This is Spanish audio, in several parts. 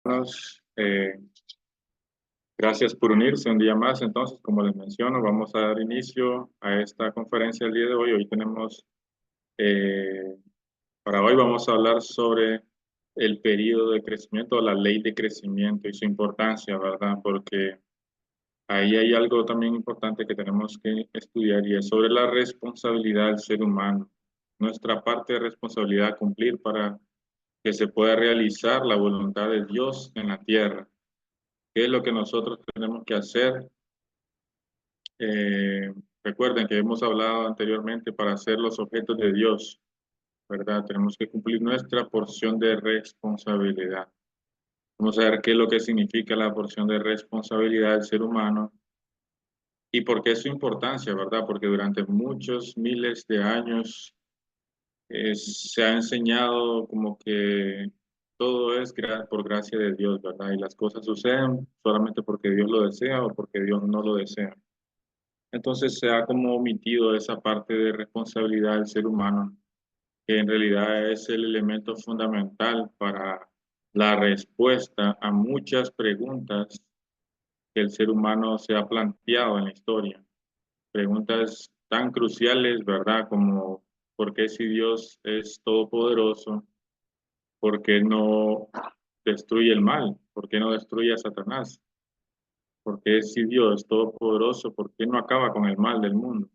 Buenos, gracias por unirse un día más. Entonces, como les menciono, vamos a dar inicio a esta conferencia el día de hoy. Hoy tenemos, eh, para hoy vamos a hablar sobre el periodo de crecimiento, la ley de crecimiento y su importancia, ¿verdad? Porque ahí hay algo también importante que tenemos que estudiar y es sobre la responsabilidad del ser humano, nuestra parte de responsabilidad a cumplir para que se pueda realizar la voluntad de Dios en la tierra. ¿Qué es lo que nosotros tenemos que hacer? Eh, Recuerden que hemos hablado anteriormente para ser los objetos de Dios, ¿verdad? Tenemos que cumplir nuestra porción de responsabilidad. Vamos a ver qué es lo que significa la porción de responsabilidad del ser humano y por qué es su importancia, ¿verdad? Porque durante muchos miles de años se ha enseñado como que todo es por gracia de Dios, ¿verdad? Y las cosas suceden solamente porque Dios lo desea o porque Dios no lo desea. Entonces se ha como omitido esa parte de responsabilidad del ser humano, que en realidad es el elemento fundamental para la respuesta a muchas preguntas que el ser humano se ha planteado en la historia. Preguntas tan cruciales, ¿verdad? Como ¿por qué si Dios es todopoderoso? ¿Por qué no destruye el mal? ¿Por qué no destruye a Satanás? ¿Por qué si Dios es todopoderoso? ¿Por qué no acaba con el mal del mundo?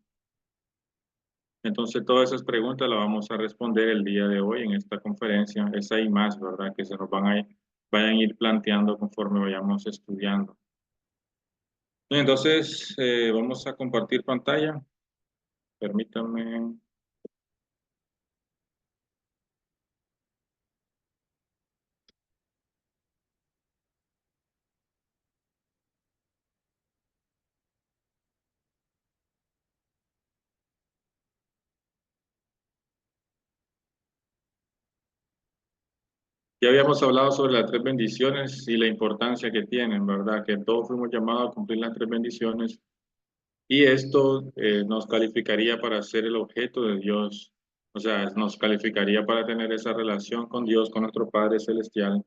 Entonces, todas esas preguntas las vamos a responder el día de hoy en esta conferencia. Esa y más, ¿verdad? Que se nos vayan a ir planteando conforme vayamos estudiando. Entonces, vamos a compartir pantalla. Permítanme. Ya habíamos hablado sobre las tres bendiciones y la importancia que tienen, ¿verdad? Que todos fuimos llamados a cumplir las tres bendiciones y esto nos calificaría para ser el objeto de Dios. O sea, nos calificaría para tener esa relación con Dios, con nuestro Padre Celestial.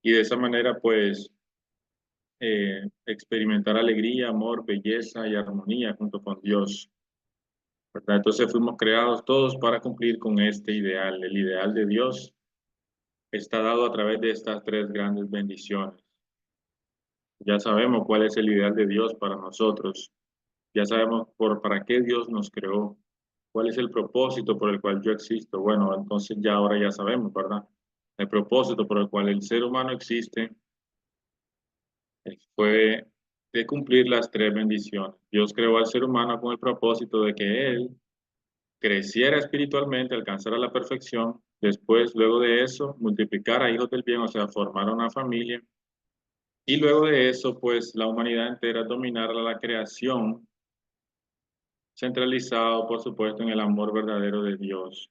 Y de esa manera, pues, experimentar alegría, amor, belleza y armonía junto con Dios, ¿verdad? Entonces fuimos creados todos para cumplir con este ideal. El ideal de Dios está dado a través de estas tres grandes bendiciones. Ya sabemos cuál es el ideal de Dios para nosotros. Ya sabemos para qué Dios nos creó. ¿Cuál es el propósito por el cual yo existo? Bueno, entonces ya ahora ya sabemos, ¿verdad? El propósito por el cual el ser humano existe fue de cumplir las tres bendiciones. Dios creó al ser humano con el propósito de que él creciera espiritualmente, alcanzara la perfección, después, luego de eso, multiplicara hijos del bien, o sea, formar una familia, y luego de eso, pues la humanidad entera dominara la creación, centralizado, por supuesto, en el amor verdadero de Dios.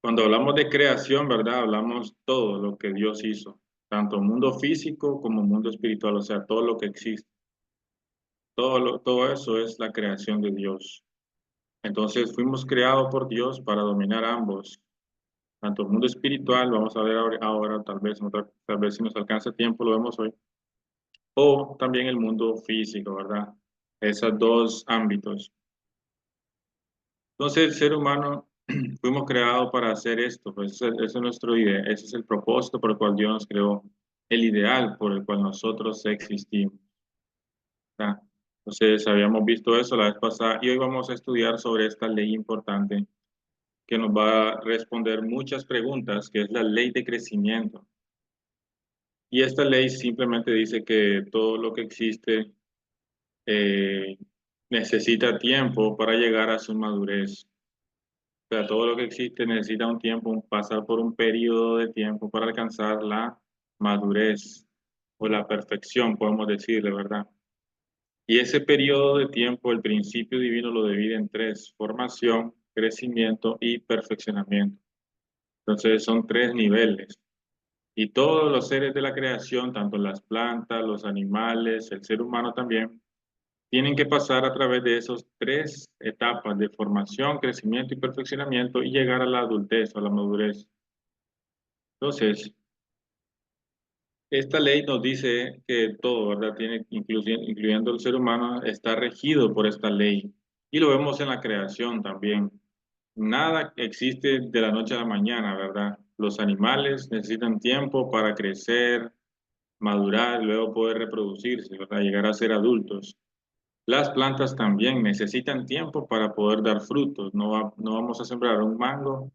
Cuando hablamos de creación, ¿verdad? Hablamos todo lo que Dios hizo, tanto mundo físico como mundo espiritual, o sea, todo lo que existe. Todo eso es la creación de Dios. Entonces fuimos creados por Dios para dominar ambos, tanto el mundo espiritual, vamos a ver ahora, tal vez si nos alcanza tiempo, lo vemos hoy, o también el mundo físico, ¿verdad? Esos dos ámbitos. Entonces el ser humano fuimos creados para hacer esto, pues ese es nuestro idea, ese es el propósito por el cual Dios nos creó, el ideal por el cual nosotros existimos. ¿Verdad? Entonces habíamos visto eso la vez pasada y hoy vamos a estudiar sobre esta ley importante que nos va a responder muchas preguntas, que es la ley de crecimiento. Y esta ley simplemente dice que todo lo que existe eh, necesita tiempo para llegar a su madurez. O sea, todo lo que existe necesita un tiempo, pasar por un periodo de tiempo para alcanzar la madurez o la perfección, podemos decirle, ¿verdad? Y ese periodo de tiempo, el principio divino lo divide en tres: formación, crecimiento y perfeccionamiento. Entonces son tres niveles. Y todos los seres de la creación, tanto las plantas, los animales, el ser humano también, tienen que pasar a través de esas tres etapas de formación, crecimiento y perfeccionamiento y llegar a la adultez o a la madurez. Entonces, Esta ley nos dice que todo, ¿verdad? Incluyendo el ser humano, está regido por esta ley. Y lo vemos en la creación también. Nada existe de la noche a la mañana, ¿verdad? Los animales necesitan tiempo para crecer, madurar, luego poder reproducirse, ¿verdad? Llegar a ser adultos. Las plantas también necesitan tiempo para poder dar frutos. No vamos a sembrar un mango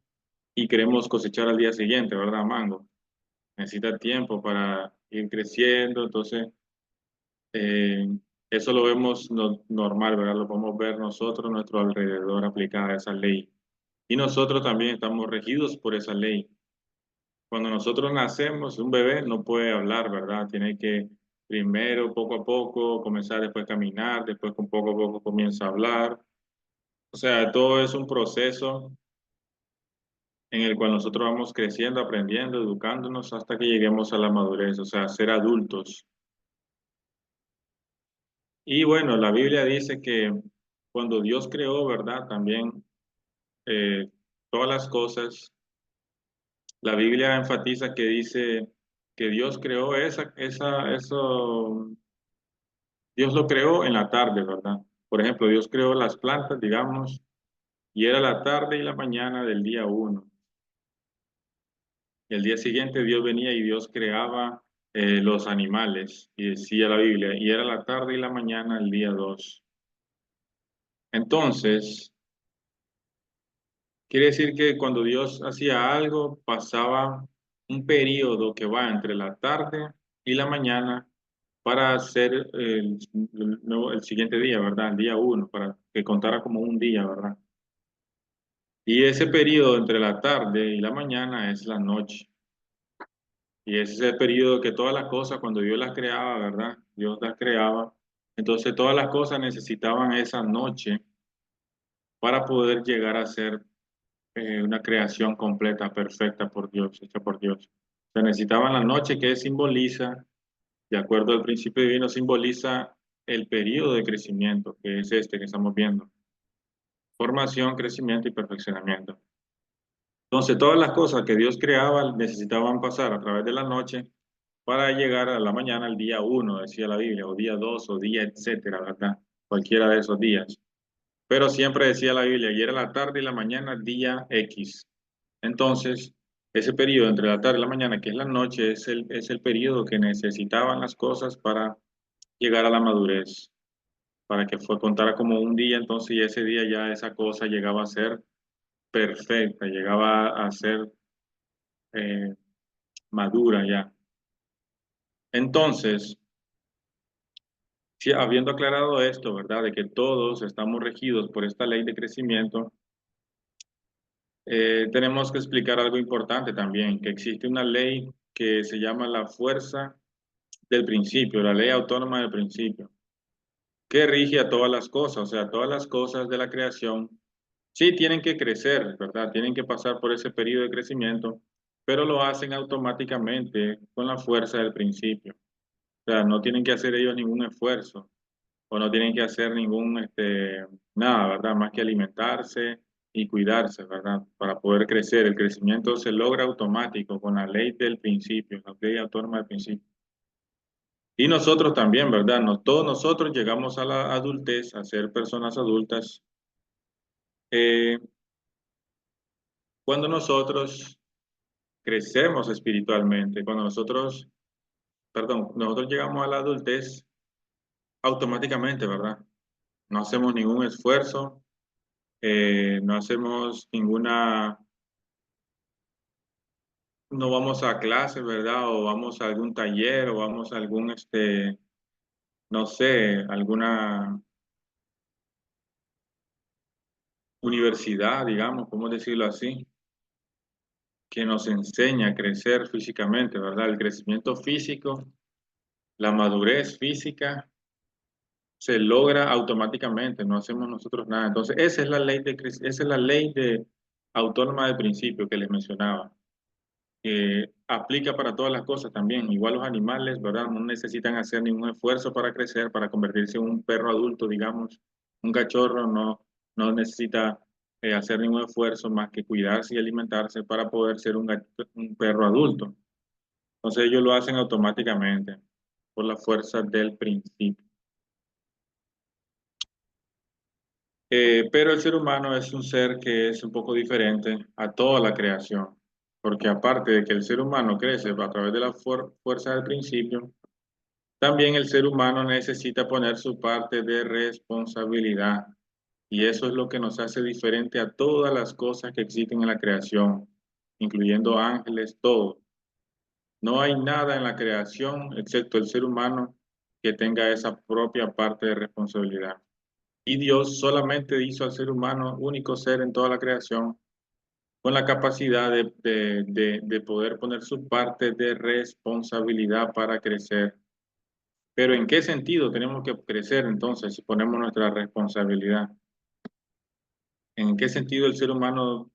y queremos cosechar al día siguiente, ¿verdad? Mango. Necesita tiempo para ir creciendo, entonces eh, eso lo vemos normal, ¿verdad? Lo podemos ver nosotros a nuestro alrededor aplicada esa ley. Y nosotros también estamos regidos por esa ley. Cuando nosotros nacemos, un bebé no puede hablar, ¿verdad? Tiene que primero, poco a poco, comenzar después a caminar, después con poco a poco comienza a hablar. O sea, todo es un proceso en el cual nosotros vamos creciendo, aprendiendo, educándonos hasta que lleguemos a la madurez, o sea, ser adultos. Y bueno, la Biblia dice que cuando Dios creó, ¿verdad? También eh, todas las cosas, la Biblia enfatiza que dice que Dios creó eso, Dios lo creó en la tarde, ¿verdad? Por ejemplo, Dios creó las plantas, digamos, y era la tarde y la mañana del día uno. El día siguiente Dios venía y Dios creaba los animales, y decía la Biblia, y era la tarde y la mañana el día dos. Entonces, quiere decir que cuando Dios hacía algo, pasaba un periodo que va entre la tarde y la mañana para hacer el siguiente día, ¿verdad? El día uno, para que contara como un día, ¿verdad? Y ese periodo entre la tarde y la mañana es la noche. Y ese es el periodo que todas las cosas, cuando Dios las creaba, ¿verdad? Dios las creaba. Entonces todas las cosas necesitaban esa noche para poder llegar a ser una creación completa, perfecta por Dios, hecha por Dios. Se necesitaban la noche que simboliza, de acuerdo al principio divino, simboliza el periodo de crecimiento, que es este que estamos viendo. Formación, crecimiento y perfeccionamiento. Entonces, todas las cosas que Dios creaba necesitaban pasar a través de la noche para llegar a la mañana, al día uno, decía la Biblia, o día dos, o día, etcétera, ¿verdad? Cualquiera de esos días. Pero siempre decía la Biblia, y era la tarde y la mañana, día X. Entonces, ese periodo entre la tarde y la mañana, que es la noche, es el periodo que necesitaban las cosas para llegar a la madurez, para que contara como un día, entonces, y ese día ya esa cosa llegaba a ser perfecta, llegaba a ser eh, madura ya. Entonces, si, habiendo aclarado esto, ¿verdad? De que todos estamos regidos por esta ley de crecimiento, tenemos que explicar algo importante también, que existe una ley que se llama la fuerza del principio, la ley autónoma del principio, que rige a todas las cosas, o sea, todas las cosas de la creación sí tienen que crecer, ¿verdad? Tienen que pasar por ese periodo de crecimiento, pero lo hacen automáticamente con la fuerza del principio. O sea, no tienen que hacer ellos ningún esfuerzo o no tienen que hacer ningún, nada, ¿verdad? Más que alimentarse y cuidarse, ¿verdad? Para poder crecer. El crecimiento se logra automático con la ley del principio, la ley autónoma del principio. Y nosotros también, ¿verdad? Todos nosotros llegamos a la adultez, a ser personas adultas, eh, cuando nosotros crecemos espiritualmente, cuando nosotros, perdón, nosotros llegamos a la adultez automáticamente, ¿verdad? No hacemos ningún esfuerzo, no hacemos ninguna, no vamos a clases, ¿verdad? O vamos a algún taller o vamos a algún, no sé, alguna universidad, digamos, ¿cómo decirlo así? Que nos enseña a crecer físicamente, ¿verdad? El crecimiento físico, la madurez física se logra automáticamente, no hacemos nosotros nada. Entonces, esa es la ley esa es la ley de autónoma de principio que les mencionaba. Aplica para todas las cosas también. Igual los animales, ¿verdad? No necesitan hacer ningún esfuerzo para crecer, para convertirse en un perro adulto, digamos. Un cachorro no necesita hacer ningún esfuerzo más que cuidarse y alimentarse para poder ser un perro adulto. Entonces ellos lo hacen automáticamente por la fuerza del principio. Pero el ser humano es un ser que es un poco diferente a toda la creación, porque aparte de que el ser humano crece a través de la fuerza del principio, también el ser humano necesita poner su parte de responsabilidad. Y eso es lo que nos hace diferente a todas las cosas que existen en la creación, incluyendo ángeles, todo. No hay nada en la creación, excepto el ser humano, que tenga esa propia parte de responsabilidad. Y Dios solamente hizo al ser humano único ser en toda la creación con la capacidad de poder poner su parte de responsabilidad para crecer. Pero ¿en qué sentido tenemos que crecer entonces si ponemos nuestra responsabilidad? ¿En qué sentido el ser humano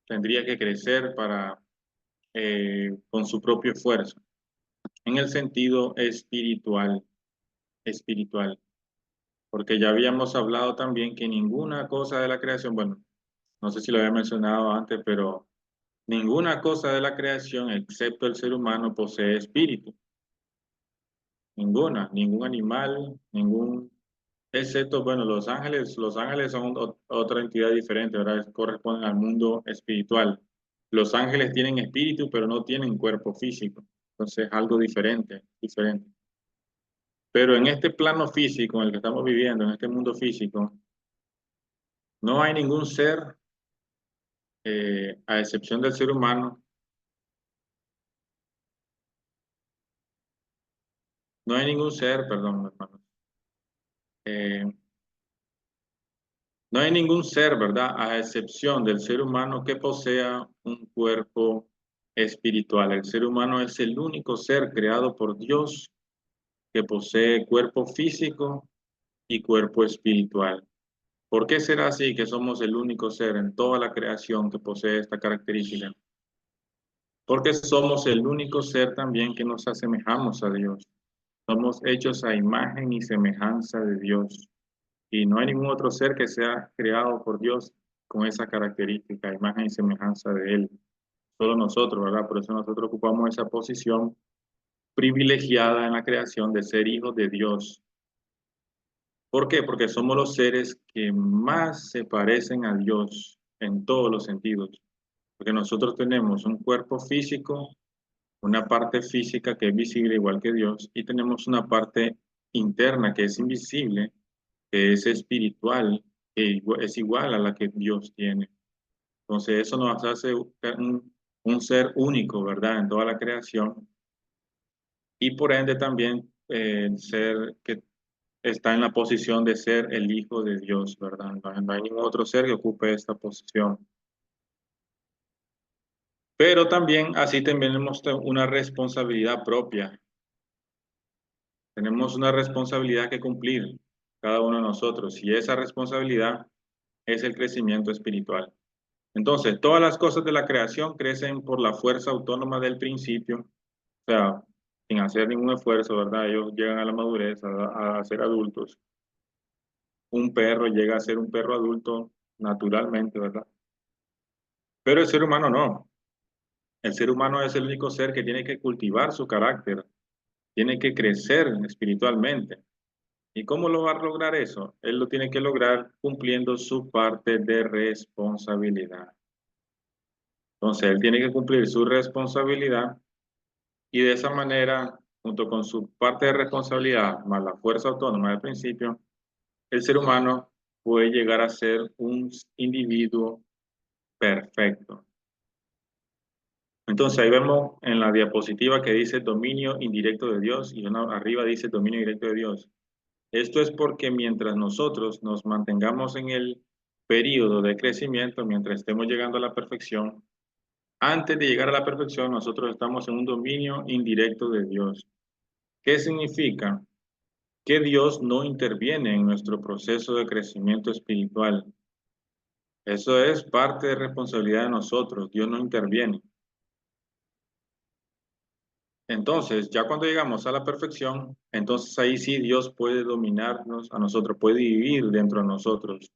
tendría que crecer para con su propio esfuerzo? En el sentido espiritual, porque ya habíamos hablado también que ninguna cosa de la creación, bueno, no sé si lo había mencionado antes, pero ninguna cosa de la creación, excepto el ser humano, posee espíritu. Ninguna, ningún animal, excepto, bueno, los ángeles son otra entidad diferente, ¿verdad? Corresponden al mundo espiritual. Los ángeles tienen espíritu, pero no tienen cuerpo físico. Entonces, algo diferente. Pero en este plano físico en el que estamos viviendo, en este mundo físico, no hay ningún ser, a excepción del ser humano, no hay ningún ser, perdón, hermano, eh, no hay ningún ser, ¿verdad? A excepción del ser humano que posea un cuerpo espiritual. El ser humano es el único ser creado por Dios que posee cuerpo físico y cuerpo espiritual. ¿Por qué será así que somos el único ser en toda la creación que posee esta característica? Porque somos el único ser también que nos asemejamos a Dios. Somos hechos a imagen y semejanza de Dios. Y no hay ningún otro ser que sea creado por Dios con esa característica, imagen y semejanza de Él. Solo nosotros, ¿verdad? Por eso nosotros ocupamos esa posición privilegiada en la creación de ser hijos de Dios. ¿Por qué? Porque somos los seres que más se parecen a Dios en todos los sentidos. Porque nosotros tenemos un cuerpo físico, una parte física que es visible igual que Dios, y tenemos una parte interna que es invisible, que es espiritual, que es igual a la que Dios tiene. Entonces eso nos hace un ser único, ¿verdad? En toda la creación, y por ende también el ser que está en la posición de ser el Hijo de Dios, ¿verdad? No hay ningún otro ser que ocupe esta posición. Pero también así tenemos una responsabilidad propia. Tenemos una responsabilidad que cumplir cada uno de nosotros y esa responsabilidad es el crecimiento espiritual. Entonces, todas las cosas de la creación crecen por la fuerza autónoma del principio, o sea, sin hacer ningún esfuerzo, ¿verdad? Ellos llegan a la madurez, a ser adultos. Un perro llega a ser un perro adulto naturalmente, ¿verdad? Pero el ser humano no. El ser humano es el único ser que tiene que cultivar su carácter, tiene que crecer espiritualmente. ¿Y cómo lo va a lograr eso? Él lo tiene que lograr cumpliendo su parte de responsabilidad. Entonces, él tiene que cumplir su responsabilidad y de esa manera, junto con su parte de responsabilidad, más la fuerza autónoma del principio, el ser humano puede llegar a ser un individuo perfecto. Entonces ahí vemos en la diapositiva que dice dominio indirecto de Dios y arriba dice dominio directo de Dios. Esto es porque mientras nosotros nos mantengamos en el periodo de crecimiento, mientras estemos llegando a la perfección, antes de llegar a la perfección, nosotros estamos en un dominio indirecto de Dios. ¿Qué significa? Que Dios no interviene en nuestro proceso de crecimiento espiritual. Eso es parte de responsabilidad de nosotros. Dios no interviene. Entonces, ya cuando llegamos a la perfección, entonces ahí sí Dios puede dominarnos a nosotros, puede vivir dentro de nosotros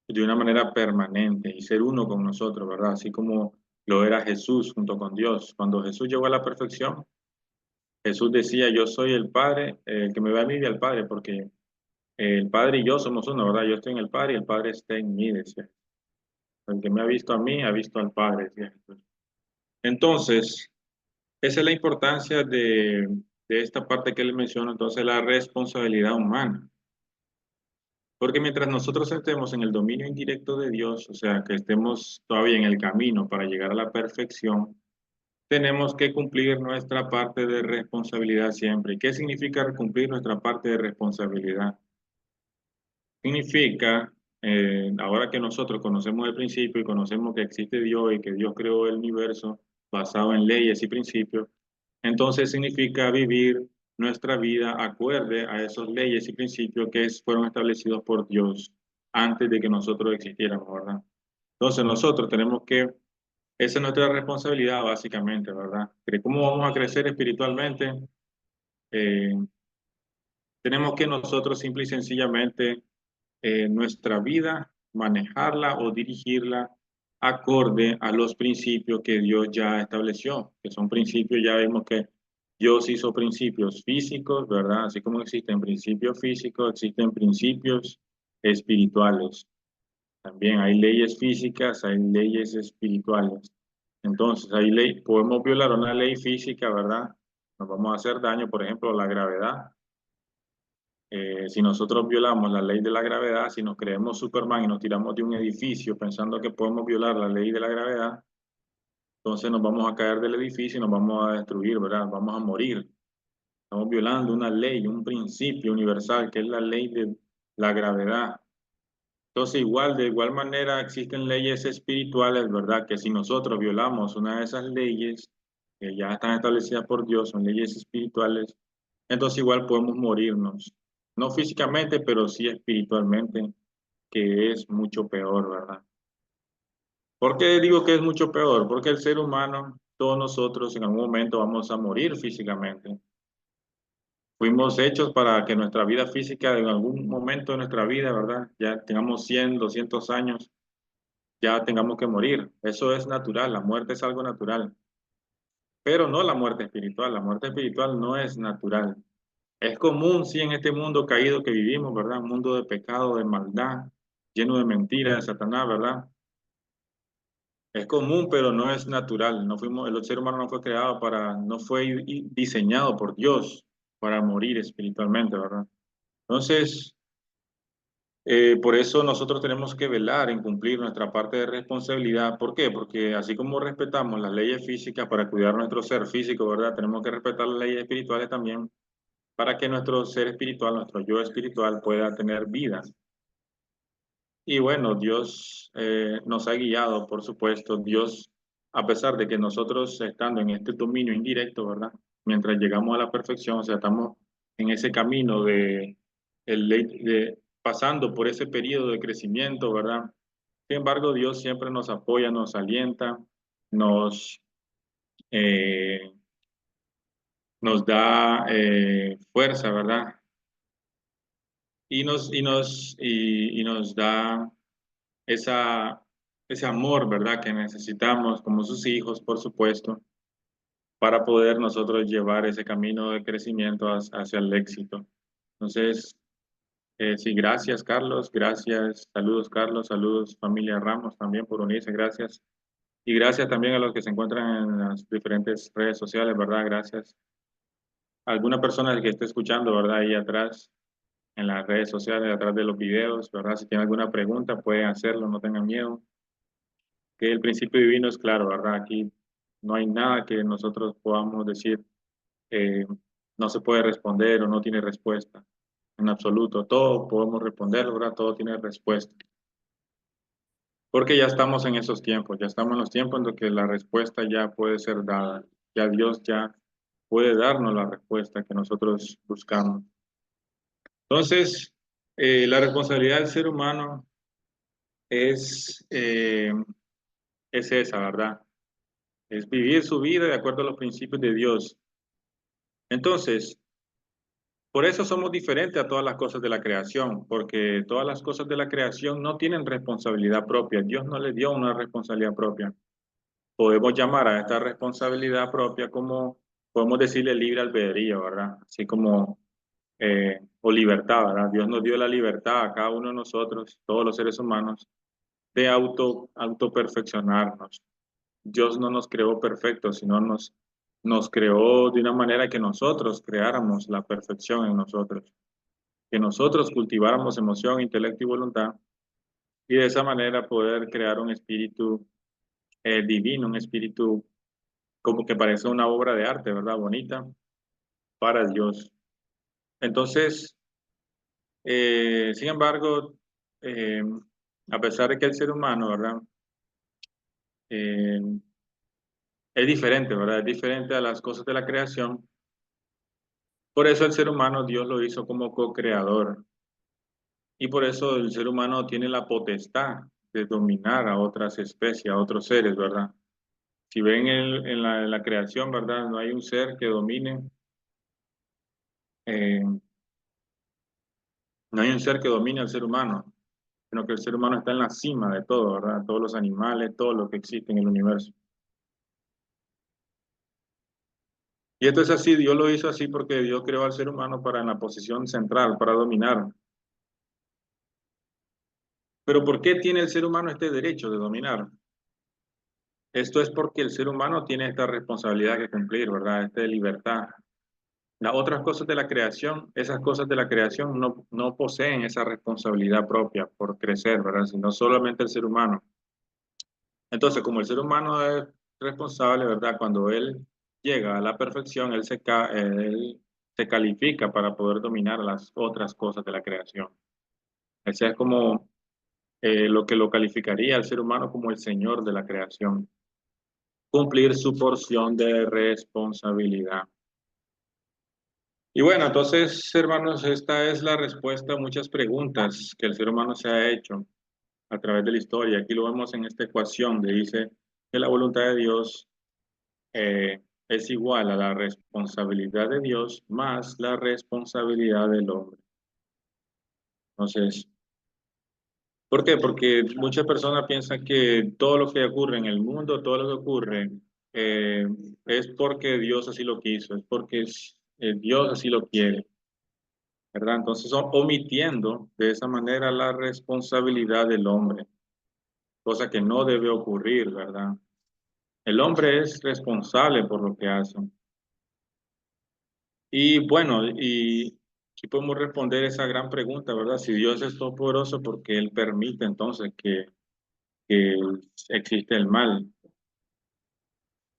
de una manera permanente y ser uno con nosotros, ¿verdad? Así como lo era Jesús junto con Dios. Cuando Jesús llegó a la perfección, Jesús decía, yo soy el Padre, el que me ve a mí ve al Padre, porque el Padre y yo somos uno, ¿verdad? Yo estoy en el Padre y el Padre está en mí, decía. El que me ha visto a mí, ha visto al Padre, decía Jesús. Entonces, esa es la importancia de esta parte que él menciona, entonces la responsabilidad humana. Porque mientras nosotros estemos en el dominio indirecto de Dios, o sea, que estemos todavía en el camino para llegar a la perfección, tenemos que cumplir nuestra parte de responsabilidad siempre. ¿Y qué significa cumplir nuestra parte de responsabilidad? Significa, ahora que nosotros conocemos el principio y conocemos que existe Dios y que Dios creó el universo basado en leyes y principios, entonces significa vivir nuestra vida acorde a esas leyes y principios que fueron establecidos por Dios antes de que nosotros existiéramos, ¿verdad? Entonces nosotros tenemos que, esa es nuestra responsabilidad básicamente, ¿verdad? ¿Cómo vamos a crecer espiritualmente? Eh, Tenemos que nosotros simple y sencillamente nuestra vida, manejarla o dirigirla acorde a los principios que Dios ya estableció, que son principios, ya vimos que Dios hizo principios físicos, ¿verdad? Así como existen principios físicos, existen principios espirituales. También hay leyes físicas, hay leyes espirituales. Entonces, hay ley, podemos violar una ley física, ¿verdad? Nos vamos a hacer daño, por ejemplo, la gravedad. Si nosotros violamos la ley de la gravedad, si nos creemos Superman y nos tiramos de un edificio pensando que podemos violar la ley de la gravedad, entonces nos vamos a caer del edificio y nos vamos a destruir, ¿verdad? Vamos a morir. Estamos violando una ley, un principio universal, que es la ley de la gravedad. Entonces, de igual manera, existen leyes espirituales, ¿verdad? Que si nosotros violamos una de esas leyes, que ya están establecidas por Dios, son leyes espirituales, entonces igual podemos morirnos. No físicamente, pero sí espiritualmente, que es mucho peor, ¿verdad? ¿Por qué digo que es mucho peor? Porque el ser humano, todos nosotros en algún momento vamos a morir físicamente. Fuimos hechos para que nuestra vida física, en algún momento de nuestra vida, ¿verdad? Ya tengamos 100, 200 años, ya tengamos que morir. Eso es natural, la muerte es algo natural, pero no la muerte espiritual. La muerte espiritual no es natural. Es común, sí, en este mundo caído que vivimos, ¿verdad? Un mundo de pecado, de maldad, lleno de mentiras, de Satanás, ¿verdad? Es común, pero no es natural. No fuimos, el ser humano no fue creado para, no fue diseñado por Dios para morir espiritualmente, ¿verdad? Entonces, por eso nosotros tenemos que velar en cumplir nuestra parte de responsabilidad. ¿Por qué? Porque así como respetamos las leyes físicas para cuidar nuestro ser físico, ¿verdad? Tenemos que respetar las leyes espirituales también para que nuestro ser espiritual, nuestro yo espiritual pueda tener vida. Y bueno, Dios nos ha guiado, por supuesto. Dios, a pesar de que nosotros estando en este dominio indirecto, ¿verdad? Mientras llegamos a la perfección, o sea, estamos en ese camino de pasando por ese periodo de crecimiento, ¿verdad? Sin embargo, Dios siempre nos apoya, nos alienta, nos, eh, nos da fuerza, ¿verdad? Y nos da esa, ese amor, ¿verdad? Que necesitamos como sus hijos, por supuesto, para poder nosotros llevar ese camino de crecimiento hacia el éxito. Entonces, sí, gracias, Carlos, gracias, saludos, Carlos, saludos, familia Ramos, también por unirse, gracias. Y gracias también a los que se encuentran en las diferentes redes sociales, ¿verdad? Gracias. Alguna persona que esté escuchando, ¿verdad? Ahí atrás, en las redes sociales, atrás de los videos, ¿verdad? Si tiene alguna pregunta, pueden hacerlo, no tengan miedo. Que el principio divino es claro, ¿verdad? Aquí no hay nada que nosotros podamos decir eh, no se puede responder o no tiene respuesta. En absoluto, todo podemos responder, ¿verdad? Todo tiene respuesta. Porque ya estamos en esos tiempos, ya estamos en los tiempos en los que la respuesta ya puede ser dada. Ya Dios ya puede darnos la respuesta que nosotros buscamos. Entonces, la responsabilidad del ser humano es, eh, es esa, ¿verdad? Es vivir su vida de acuerdo a los principios de Dios. Entonces, por eso somos diferentes a todas las cosas de la creación, porque todas las cosas de la creación no tienen responsabilidad propia. Dios no les dio una responsabilidad propia. podemos llamar a esta responsabilidad propia como, podemos decirle libre albedrío, ¿verdad? Así como, o libertad, ¿verdad? Dios nos dio la libertad a cada uno de nosotros, todos los seres humanos, de auto perfeccionarnos. Dios no nos creó perfectos, sino nos creó de una manera que nosotros creáramos la perfección en nosotros, que nosotros cultiváramos emoción, intelecto y voluntad, y de esa manera poder crear un espíritu divino, un espíritu como que parece una obra de arte, ¿verdad? Bonita para Dios. Entonces, sin embargo, eh, a pesar de que el ser humano, ¿verdad? Eh, es diferente, ¿verdad? Es diferente a las cosas de la creación. Por eso el ser humano, Dios lo hizo como co-creador. Y por eso el ser humano tiene la potestad de dominar a otras especies, a otros seres, ¿verdad? Si ven en la creación, ¿verdad? No hay un ser que domine, eh, no hay un ser que domine al ser humano, sino que el ser humano está en la cima de todo, ¿verdad? Todos los animales, todo lo que existe en el universo. Y esto es así, Dios lo hizo así porque Dios creó al ser humano para en la posición central, para dominar. Pero ¿por qué tiene el ser humano este derecho de dominar? Esto es porque el ser humano tiene esta responsabilidad que cumplir, ¿verdad? Esta libertad. Las otras cosas de la creación, esas cosas de la creación no poseen esa responsabilidad propia por crecer, ¿verdad? Sino solamente el ser humano. Entonces, como el ser humano es responsable, ¿verdad? Cuando él llega a la perfección, él se califica para poder dominar las otras cosas de la creación. Ese es como lo que lo calificaría al ser humano como el señor de la creación. Cumplir su porción de responsabilidad. Y bueno, entonces, hermanos, esta es la respuesta a muchas preguntas que el ser humano se ha hecho a través de la historia. Aquí lo vemos en esta ecuación, que dice que la voluntad de Dios es igual a la responsabilidad de Dios más la responsabilidad del hombre. Entonces, ¿por qué? Porque muchas personas piensan que todo lo que ocurre en el mundo, todo lo que ocurre, eh, es porque Dios así lo quiso, es porque Dios así lo quiere, ¿verdad? Entonces, omitiendo de esa manera la responsabilidad del hombre, cosa que no debe ocurrir, ¿verdad? El hombre es responsable por lo que hace. Y bueno, y si podemos responder esa gran pregunta, ¿verdad? Si Dios es todopoderoso, ¿por qué Él permite entonces que existe el mal?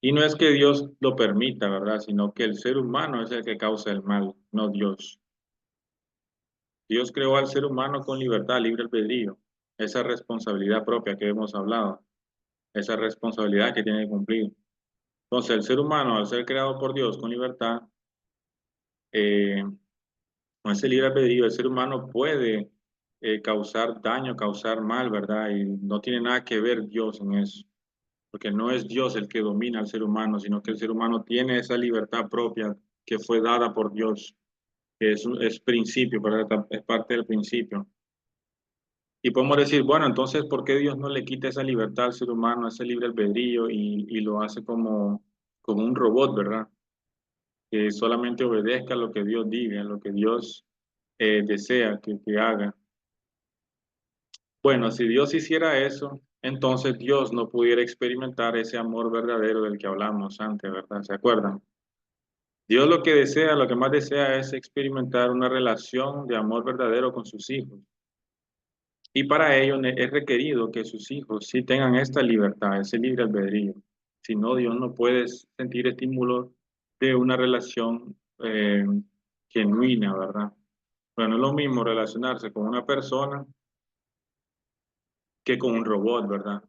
Y no es que Dios lo permita, ¿verdad? Sino que el ser humano es el que causa el mal, no Dios. Dios creó al ser humano con libertad, libre albedrío, esa responsabilidad propia que hemos hablado, esa responsabilidad que tiene que cumplir. Entonces, el ser humano, al ser creado por Dios con libertad, eh, con ese libre albedrío, el ser humano puede causar daño, causar mal, ¿verdad? Y no tiene nada que ver Dios en eso, porque no es Dios el que domina al ser humano, sino que el ser humano tiene esa libertad propia que fue dada por Dios, que es principio, ¿verdad? Es parte del principio. Y podemos decir, bueno, entonces, ¿por qué Dios no le quita esa libertad al ser humano, ese libre albedrío y lo hace como un robot, ¿verdad? Que solamente obedezca lo que Dios diga, lo que Dios desea que haga. Bueno, si Dios hiciera eso, entonces Dios no pudiera experimentar ese amor verdadero del que hablamos antes, ¿verdad? ¿Se acuerdan? Dios lo que desea, lo que más desea es experimentar una relación de amor verdadero con sus hijos. Y para ello es requerido que sus hijos sí tengan esta libertad, ese libre albedrío. Si no, Dios no puede sentir estímulo de una relación genuina, ¿verdad? Bueno, no es lo mismo relacionarse con una persona que con un robot, ¿verdad?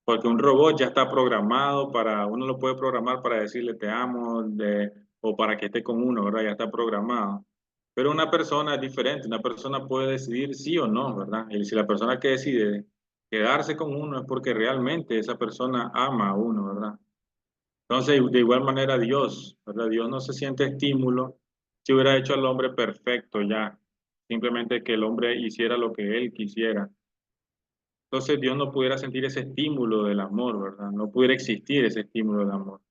Porque un robot ya está programado para, uno lo puede programar para decirle te amo o para que esté con uno, ¿verdad? Ya está programado. Pero una persona es diferente, una persona puede decidir sí o no, ¿verdad? Y si la persona que decide quedarse con uno es porque realmente esa persona ama a uno, ¿verdad? Entonces, de igual manera Dios, ¿verdad? Dios no se siente estímulo si hubiera hecho al hombre perfecto ya, simplemente que el hombre hiciera lo que él quisiera. Entonces Dios no pudiera sentir ese estímulo del amor, ¿verdad? No pudiera existir ese estímulo del amor.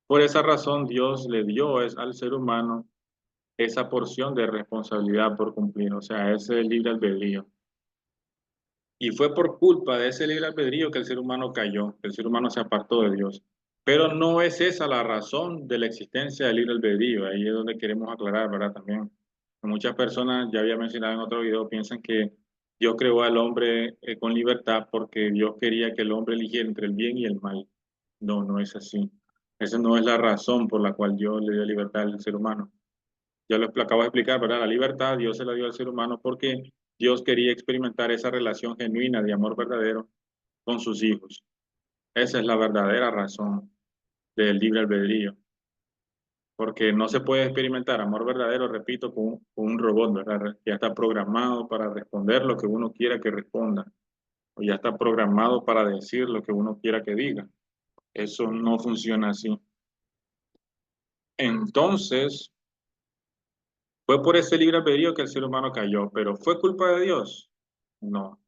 Por esa razón Dios le dio al ser humano esa porción de responsabilidad por cumplir, o sea, ese libre albedrío. Y fue por culpa de ese libre albedrío que el ser humano cayó, que el ser humano se apartó de Dios. Pero no es esa la razón de la existencia del libre albedrío. Ahí es donde queremos aclarar, ¿verdad? También. Muchas personas, ya había mencionado en otro video, piensan que Dios creó al hombre con libertad porque Dios quería que el hombre eligiera entre el bien y el mal. No, no es así. Esa no es la razón por la cual Dios le dio libertad al ser humano. Ya lo acabo de explicar, ¿verdad? La libertad Dios se la dio al ser humano porque Dios quería experimentar esa relación genuina de amor verdadero con sus hijos. Esa es la verdadera razón del libre albedrío, porque no se puede experimentar amor verdadero, repito, con un robot, ¿verdad? Ya está programado para responder lo que uno quiera que responda, o ya está programado para decir lo que uno quiera que diga. Eso no funciona así. Entonces, fue por ese libre albedrío que el ser humano cayó, pero ¿fue culpa de Dios? No.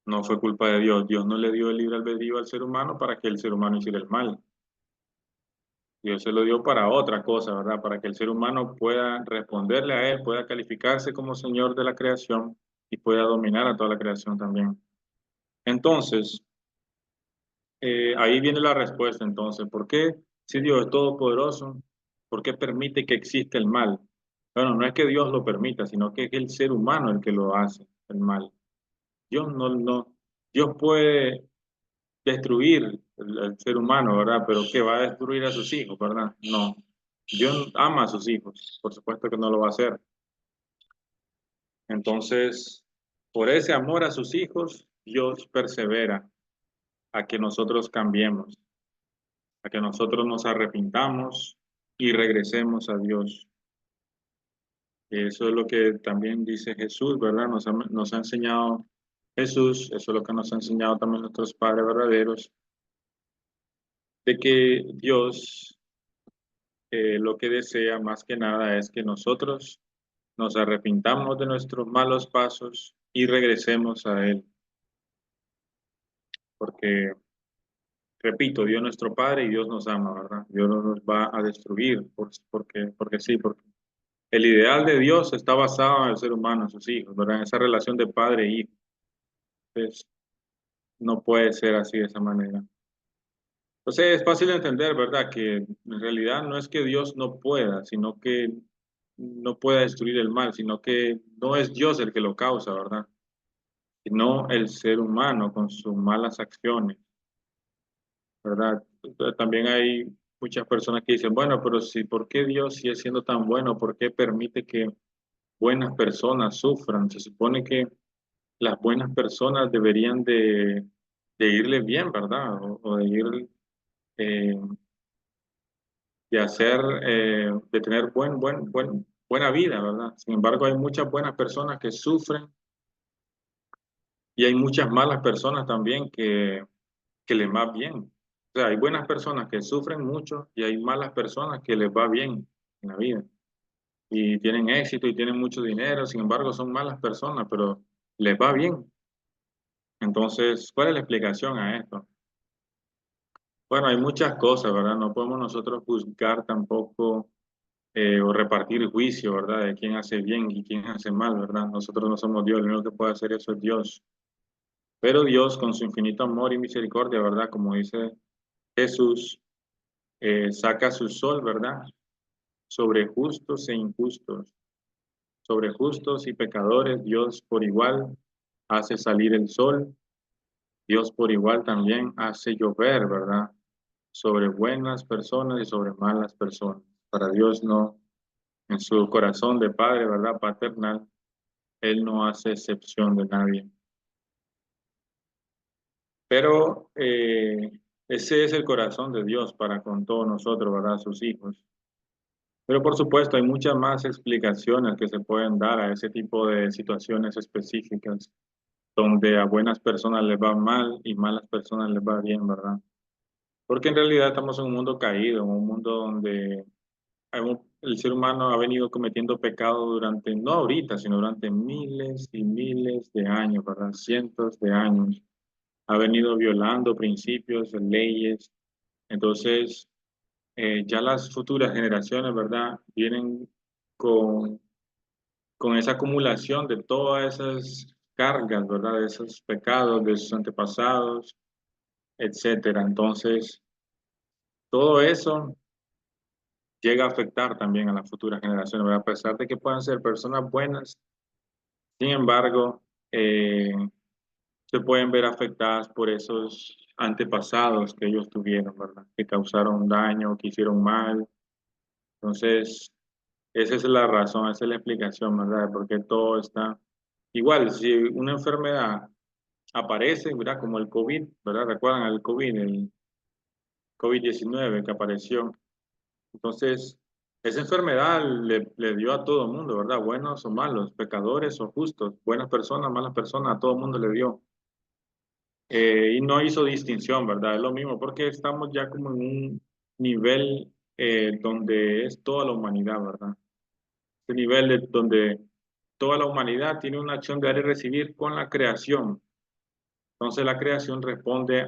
No fue culpa de Dios. Dios no le dio el libre albedrío al ser humano para que el ser humano hiciera el mal. Dios se lo dio para otra cosa, ¿verdad? Para que el ser humano pueda responderle a Él, pueda calificarse como Señor de la creación y pueda dominar a toda la creación también. Entonces, ahí viene la respuesta. Entonces, ¿por qué si Dios es todopoderoso, por qué permite que exista el mal? Bueno, no es que Dios lo permita, sino que es el ser humano el que lo hace, el mal. Dios puede destruir el ser humano, ¿verdad? Pero que va a destruir a sus hijos, ¿verdad? No. Dios ama a sus hijos, por supuesto que no lo va a hacer. Entonces, por ese amor a sus hijos, Dios persevera a que nosotros cambiemos, a que nosotros nos arrepintamos y regresemos a Dios. Eso es lo que también dice Jesús, ¿verdad? Nos ha enseñado Jesús, eso es lo que nos ha enseñado también nuestros padres verdaderos, de que Dios lo que desea más que nada es que nosotros nos arrepintamos de nuestros malos pasos y regresemos a Él. Porque, repito, Dios es nuestro Padre y Dios nos ama, ¿verdad? Dios no nos va a destruir porque sí, porque el ideal de Dios está basado en el ser humano, en sus hijos, ¿verdad? En esa relación de padre e hijo. Entonces, no puede ser así de esa manera. Entonces, es fácil de entender, ¿verdad? Que en realidad no es que Dios no pueda, sino que no pueda destruir el mal, sino que no es Dios el que lo causa, ¿verdad? Sino el ser humano con sus malas acciones, ¿verdad? Entonces, también hay muchas personas que dicen, bueno, pero si, ¿por qué Dios, si es siendo tan bueno, por qué permite que buenas personas sufran? Se supone que las buenas personas deberían de irle bien, ¿verdad? O de ir, eh, de hacer, de tener buena vida, ¿verdad? Sin embargo, hay muchas buenas personas que sufren y hay muchas malas personas también que les va bien. O sea, hay buenas personas que sufren mucho y hay malas personas que les va bien en la vida y tienen éxito y tienen mucho dinero, sin embargo, son malas personas, pero les va bien. Entonces, ¿cuál es la explicación a esto? Bueno, hay muchas cosas, ¿verdad? No podemos nosotros juzgar tampoco o repartir juicio, ¿verdad? De quién hace bien y quién hace mal, ¿verdad? Nosotros no somos Dios, lo único que puede hacer eso es Dios. Pero Dios, con su infinito amor y misericordia, ¿verdad? Como dice Jesús, saca su sol, ¿verdad? Sobre justos e injustos, sobre justos y pecadores, Dios por igual hace salir el sol, Dios por igual también hace llover, ¿verdad? Sobre buenas personas y sobre malas personas. Para Dios no, en su corazón de Padre, ¿verdad? Paternal, Él no hace excepción de nadie. Pero ese es el corazón de Dios para con todos nosotros, ¿verdad? Sus hijos. Pero por supuesto, hay muchas más explicaciones que se pueden dar a ese tipo de situaciones específicas, donde a buenas personas les va mal y malas personas les va bien, ¿verdad? Porque en realidad estamos en un mundo caído, en un mundo donde el ser humano ha venido cometiendo pecado durante, no ahorita, sino durante miles y miles de años, ¿verdad? Cientos de años. Ha venido violando principios, leyes. Entonces, ya las futuras generaciones, ¿verdad? Vienen con, con esa acumulación de todas esas cargas, ¿verdad? De esos pecados de sus antepasados, etcétera. Entonces, todo eso llega a afectar también a las futuras generaciones, ¿verdad? A pesar de que puedan ser personas buenas, sin embargo, se pueden ver afectadas por esos antepasados que ellos tuvieron, ¿verdad? Que causaron daño, que hicieron mal. Entonces, esa es la razón, esa es la explicación, ¿verdad? De por qué todo está igual. Si una enfermedad aparece, ¿verdad? Como el COVID, ¿verdad? ¿Recuerdan el COVID, el COVID-19 que apareció? Entonces, esa enfermedad le dio a todo el mundo, ¿verdad? Buenos o malos, pecadores o justos, buenas personas, malas personas, a todo el mundo le dio. Y no hizo distinción, ¿verdad? Es lo mismo, porque estamos ya como en un nivel donde es toda la humanidad, ¿verdad? Este nivel donde toda la humanidad tiene una acción de dar y recibir con la creación. Entonces la creación responde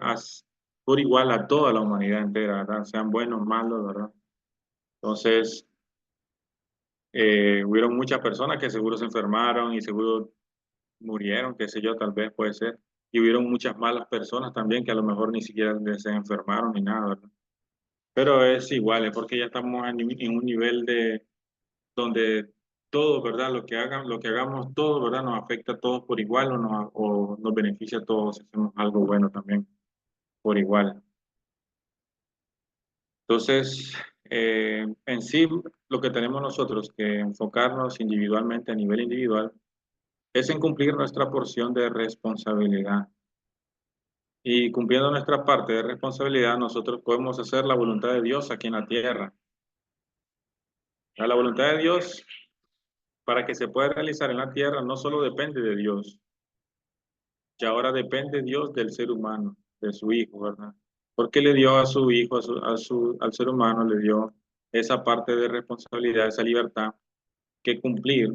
por igual a toda la humanidad entera, ¿verdad? Sean buenos, malos, ¿verdad? Entonces, hubieron muchas personas que seguro se enfermaron y seguro murieron, qué sé yo, tal vez puede ser. Y hubieron muchas malas personas también que a lo mejor ni siquiera se enfermaron ni nada, ¿verdad? Pero es igual, es porque ya estamos en un nivel de donde todo, ¿verdad? Lo que hagan, lo que hagamos todos, ¿verdad? Nos afecta a todos por igual o nos beneficia a todos si hacemos algo bueno también por igual. Entonces, en sí, lo que tenemos nosotros que enfocarnos individualmente a nivel individual es en cumplir nuestra porción de responsabilidad. Y cumpliendo nuestra parte de responsabilidad, nosotros podemos hacer la voluntad de Dios aquí en la tierra. La voluntad de Dios, para que se pueda realizar en la tierra, no solo depende de Dios, ya ahora depende Dios del ser humano, de su hijo, ¿verdad? Porque le dio a su hijo, al ser humano, le dio esa parte de responsabilidad, esa libertad que cumplir.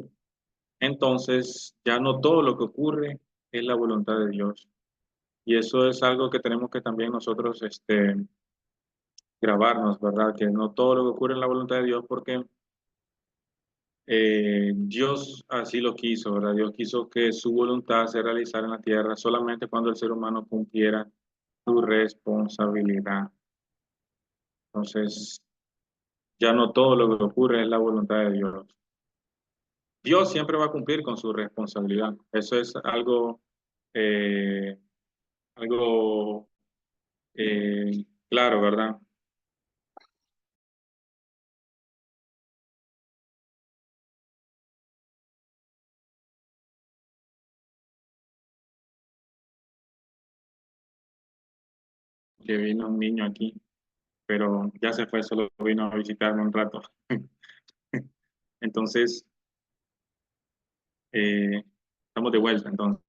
Entonces, ya no todo lo que ocurre es la voluntad de Dios. Y eso es algo que tenemos que también nosotros grabarnos, ¿verdad? Que no todo lo que ocurre es la voluntad de Dios, porque Dios así lo quiso, ¿verdad? Dios quiso que su voluntad se realizara en la tierra solamente cuando el ser humano cumpliera su responsabilidad. Entonces, ya no todo lo que ocurre es la voluntad de Dios. Dios siempre va a cumplir con su responsabilidad. Eso es eh, algo claro, ¿verdad? Que vino un niño aquí, pero ya se fue, solo vino a visitarme un rato. Entonces, estamos de vuelta, entonces.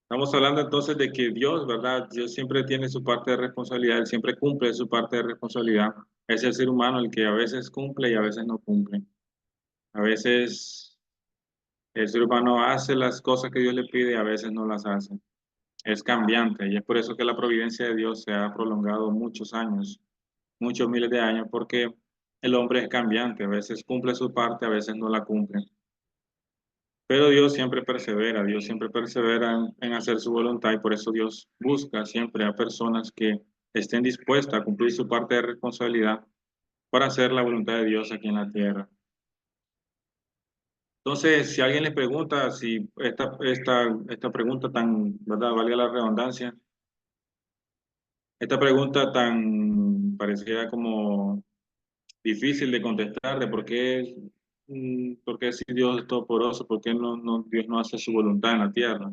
Estamos hablando entonces de que Dios, ¿verdad? Dios siempre tiene su parte de responsabilidad, Él siempre cumple su parte de responsabilidad. Es el ser humano el que a veces cumple y a veces no cumple. A veces el ser humano hace las cosas que Dios le pide y a veces no las hace. Es cambiante y es por eso que la providencia de Dios se ha prolongado muchos años, muchos miles de años, porque el hombre es cambiante. A veces cumple su parte, a veces no la cumple. Pero Dios siempre persevera en hacer su voluntad y por eso Dios busca siempre a personas que estén dispuestas a cumplir su parte de responsabilidad para hacer la voluntad de Dios aquí en la tierra. Entonces, si alguien les pregunta si esta pregunta tan, ¿verdad? Valga la redundancia, esta pregunta tan parecida como difícil de contestar de por qué si Dios es todopoderoso, por qué Dios no hace su voluntad en la tierra.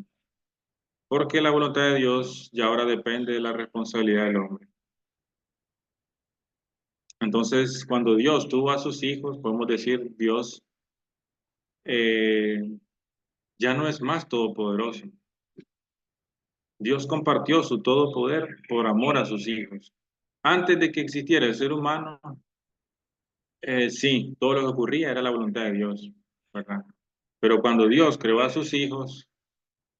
Porque la voluntad de Dios ya ahora depende de la responsabilidad del hombre. Entonces, cuando Dios tuvo a sus hijos, podemos decir, Dios eh, ya no es más todopoderoso. Dios compartió su todopoder por amor a sus hijos. Antes de que existiera el ser humano, Sí, todo lo que ocurría era la voluntad de Dios, ¿verdad? Pero cuando Dios creó a sus hijos,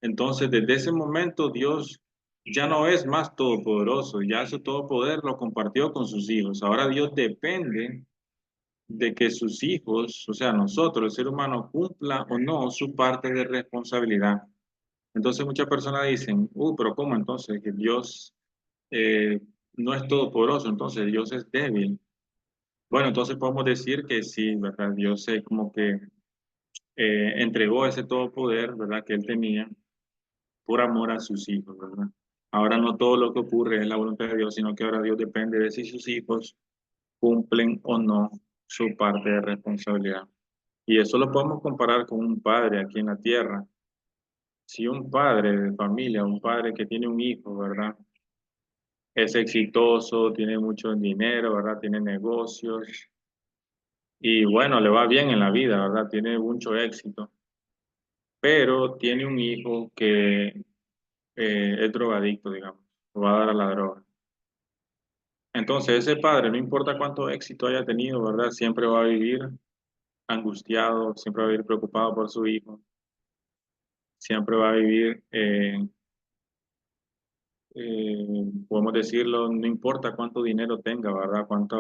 entonces desde ese momento Dios ya no es más todopoderoso, ya su todo poder lo compartió con sus hijos. Ahora Dios depende de que sus hijos, o sea, nosotros, el ser humano, cumpla o no su parte de responsabilidad. Entonces muchas personas dicen, pero ¿cómo entonces que Dios eh, no es todopoderoso? Entonces Dios es débil. Bueno, entonces podemos decir que sí, ¿verdad? Dios es como que entregó ese todo poder, ¿verdad? Que él tenía por amor a sus hijos, ¿verdad? Ahora no todo lo que ocurre es la voluntad de Dios, sino que ahora Dios depende de si sus hijos cumplen o no su parte de responsabilidad. Y eso lo podemos comparar con un padre aquí en la tierra. Si un padre de familia, un padre que tiene un hijo, ¿verdad? Es exitoso, tiene mucho dinero, ¿verdad? Tiene negocios y bueno, le va bien en la vida, ¿verdad? Tiene mucho éxito, pero tiene un hijo que es drogadicto, digamos, lo va a dar a la droga. Entonces, ese padre, no importa cuánto éxito haya tenido, ¿verdad? Siempre va a vivir angustiado, siempre va a vivir preocupado por su hijo, siempre va a vivir podemos decirlo, no importa cuánto dinero tenga, ¿verdad? Cuánta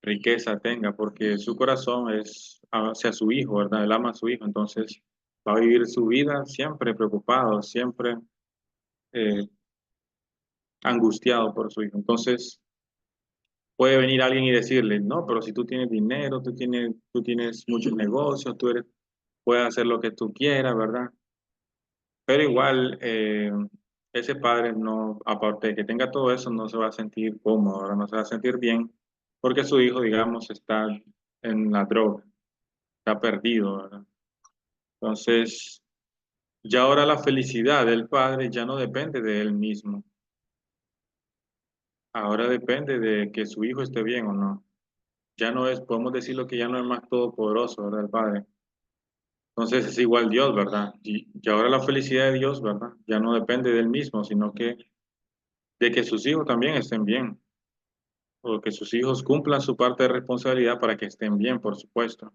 riqueza tenga, porque su corazón es hacia su hijo, ¿verdad? Él ama a su hijo, entonces va a vivir su vida siempre preocupado, siempre eh, angustiado por su hijo. Entonces puede venir alguien y decirle, no, pero si tú tienes dinero, tú tienes muchos negocios, puedes hacer lo que tú quieras, ¿verdad? Pero igual, ese padre no, aparte de que tenga todo eso, no se va a sentir cómodo, ahora no se va a sentir bien, porque su hijo, digamos, está en la droga, está perdido, ¿verdad? Entonces, ya ahora la felicidad del padre ya no depende de él mismo, ahora depende de que su hijo esté bien o no. Ya no es, podemos decirlo que ya no es más todopoderoso, ¿verdad? El padre. Entonces es igual Dios, ¿verdad? Y ahora la felicidad de Dios, ¿verdad? Ya no depende de él mismo, sino que de que sus hijos también estén bien. O que sus hijos cumplan su parte de responsabilidad para que estén bien, por supuesto.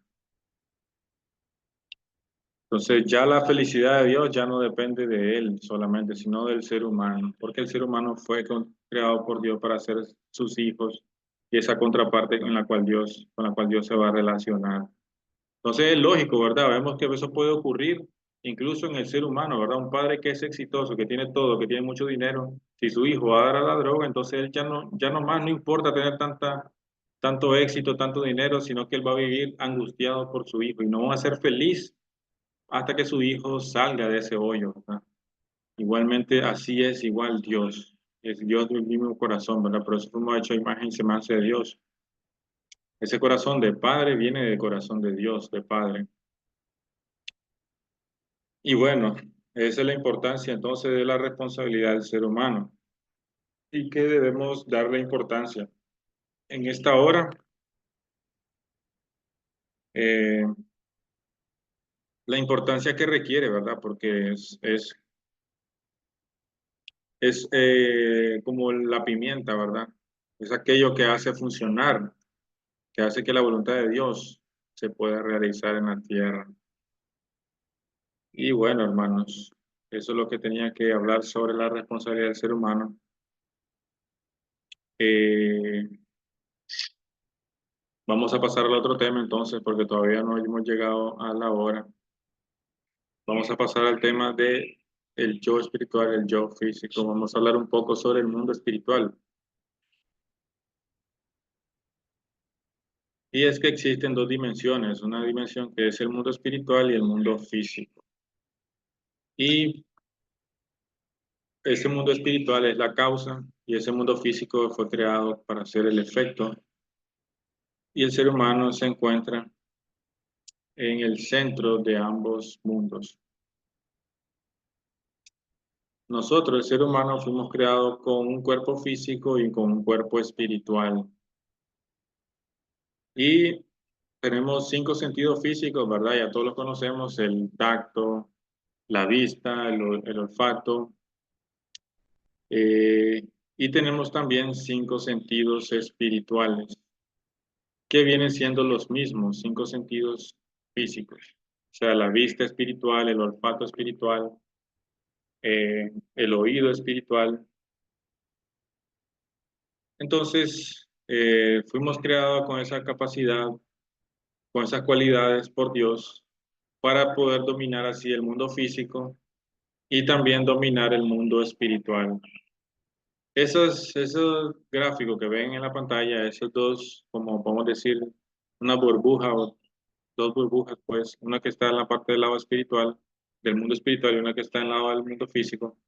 Entonces ya la felicidad de Dios ya no depende de él solamente, sino del ser humano, porque el ser humano fue creado por Dios para ser sus hijos y esa contraparte con la cual Dios se va a relacionar. Entonces es lógico, ¿verdad? Vemos que eso puede ocurrir incluso en el ser humano, ¿verdad? Un padre que es exitoso, que tiene todo, que tiene mucho dinero, si su hijo va a dar a la droga, entonces él ya no más, no importa tener tanto éxito, tanto dinero, sino que él va a vivir angustiado por su hijo y no va a ser feliz hasta que su hijo salga de ese hoyo, ¿verdad? Igualmente, así es igual Dios. Es Dios del mismo corazón, ¿verdad? Por eso fuimos hechos a imagen y semejanza de Dios. Ese corazón de padre viene del corazón de Dios, de padre. Y bueno, esa es la importancia entonces de la responsabilidad del ser humano y que debemos darle importancia. En esta hora, eh, la importancia que requiere, ¿verdad? Porque es como la pimienta, ¿verdad? Es aquello que hace funcionar, que hace que la voluntad de Dios se pueda realizar en la tierra. Y bueno, hermanos, eso es lo que tenía que hablar sobre la responsabilidad del ser humano. Eh, Vamos a pasar al otro tema entonces, porque todavía no hemos llegado a la hora. Vamos a pasar al tema de el yo espiritual, el yo físico. Vamos a hablar un poco sobre el mundo espiritual. Y es que existen dos dimensiones, una dimensión que es el mundo espiritual y el mundo físico. Y ese mundo espiritual es la causa y ese mundo físico fue creado para ser el efecto. Y el ser humano se encuentra en el centro de ambos mundos. Nosotros, el ser humano, fuimos creados con un cuerpo físico y con un cuerpo espiritual. Y tenemos cinco sentidos físicos, ¿verdad? Ya todos los conocemos, el tacto, la vista, el olfato. eh, y tenemos también cinco sentidos espirituales. que vienen siendo los mismos 5 sentidos físicos. O sea, la vista espiritual, el olfato espiritual, el oído espiritual. Entonces, fuimos creados con esa capacidad, con esas cualidades por Dios, para poder dominar así el mundo físico y también dominar el mundo espiritual. Esos gráficos que ven en la pantalla, esos dos, como podemos decir, una burbuja o dos burbujas, pues, una que está en la parte del lado espiritual, del mundo espiritual, y una que está en el lado del mundo físico.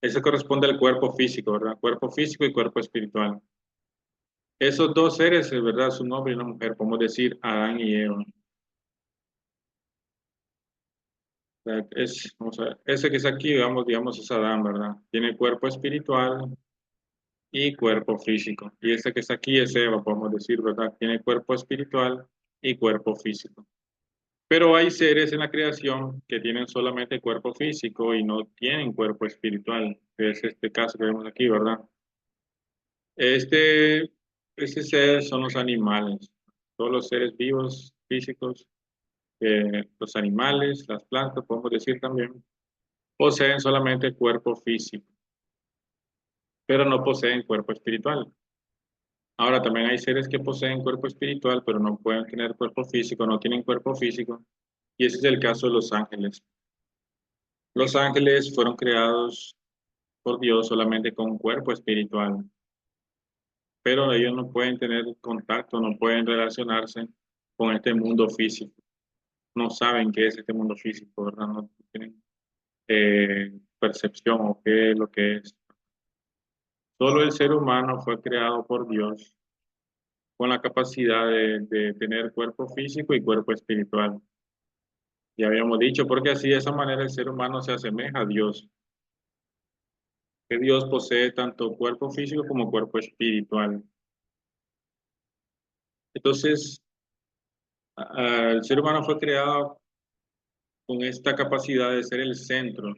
Ese corresponde al cuerpo físico, ¿verdad? Cuerpo físico y cuerpo espiritual. Esos dos seres, es verdad, es un hombre y una mujer, podemos decir Adán y Eva. O sea, vamos a ver, ese que es aquí, digamos, es Adán, ¿verdad? Tiene cuerpo espiritual y cuerpo físico. Y ese que está aquí es Eva, podemos decir, ¿verdad? Tiene cuerpo espiritual y cuerpo físico. Pero hay seres en la creación que tienen solamente cuerpo físico y no tienen cuerpo espiritual, que es este caso que vemos aquí, ¿verdad? Este, este ser son los animales, todos los seres vivos, físicos, los animales, las plantas, podemos decir también, poseen solamente cuerpo físico, pero no poseen cuerpo espiritual. Ahora, también hay seres que poseen cuerpo espiritual, pero no pueden tener cuerpo físico, no tienen cuerpo físico, y ese es el caso de los ángeles. Los ángeles fueron creados por Dios solamente con un cuerpo espiritual, pero ellos no pueden tener contacto, no pueden relacionarse con este mundo físico. No saben qué es este mundo físico, ¿verdad? No tienen percepción o qué es lo que es. Solo el ser humano fue creado por Dios con la capacidad de tener cuerpo físico y cuerpo espiritual. Ya habíamos dicho, porque así de esa manera el ser humano se asemeja a Dios, que Dios posee tanto cuerpo físico como cuerpo espiritual. Entonces, el ser humano fue creado con esta capacidad de ser el centro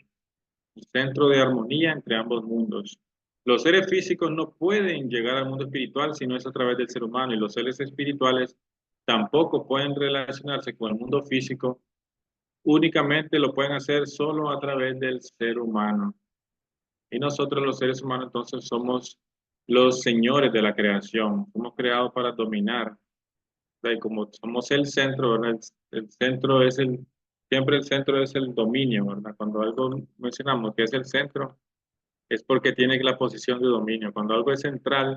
de armonía entre ambos mundos. Los seres físicos no pueden llegar al mundo espiritual si no es a través del ser humano, y los seres espirituales tampoco pueden relacionarse con el mundo físico, únicamente lo pueden hacer solo a través del ser humano. Y nosotros los seres humanos entonces somos los señores de la creación, somos creados para dominar. Y como somos el centro, ¿verdad? El centro es siempre el centro es el dominio, ¿verdad? Cuando algo mencionamos que es el centro, es porque tiene la posición de dominio. Cuando algo es central,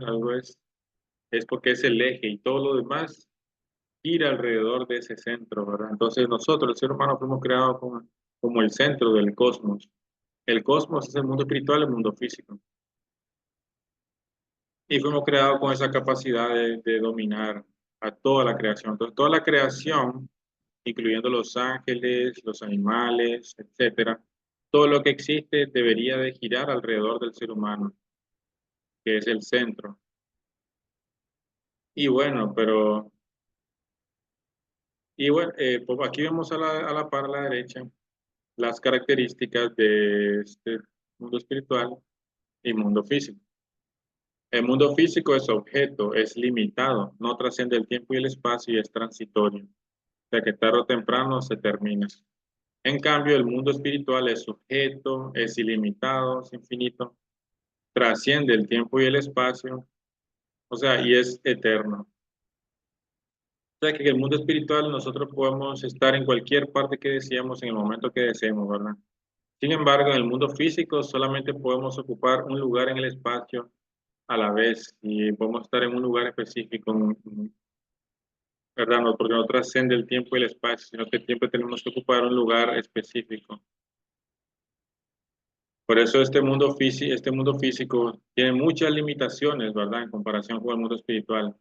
es porque es el eje y todo lo demás gira alrededor de ese centro, ¿verdad? Entonces nosotros, el ser humano, fuimos creados como el centro del cosmos. El cosmos es el mundo espiritual, el mundo físico. Y fuimos creados con esa capacidad de dominar a toda la creación. Entonces, toda la creación, incluyendo los ángeles, los animales, etcétera, todo lo que existe debería de girar alrededor del ser humano, que es el centro. Y bueno, pues aquí vemos a la par a la derecha las características de este mundo espiritual y mundo físico. El mundo físico es objeto, es limitado, no trasciende el tiempo y el espacio y es transitorio. O sea que tarde o temprano se termina. En cambio, el mundo espiritual es sujeto, es ilimitado, es infinito, trasciende el tiempo y el espacio, o sea, y es eterno. O sea, que en el mundo espiritual nosotros podemos estar en cualquier parte que deseemos en el momento que deseemos, ¿verdad? Sin embargo, en el mundo físico solamente podemos ocupar un lugar en el espacio a la vez y podemos estar en un lugar específico, ¿verdad? No, porque no trasciende el tiempo y el espacio, sino que siempre tenemos que ocupar un lugar específico. Por eso este mundo físico tiene muchas limitaciones, ¿verdad? En comparación con el mundo espiritual.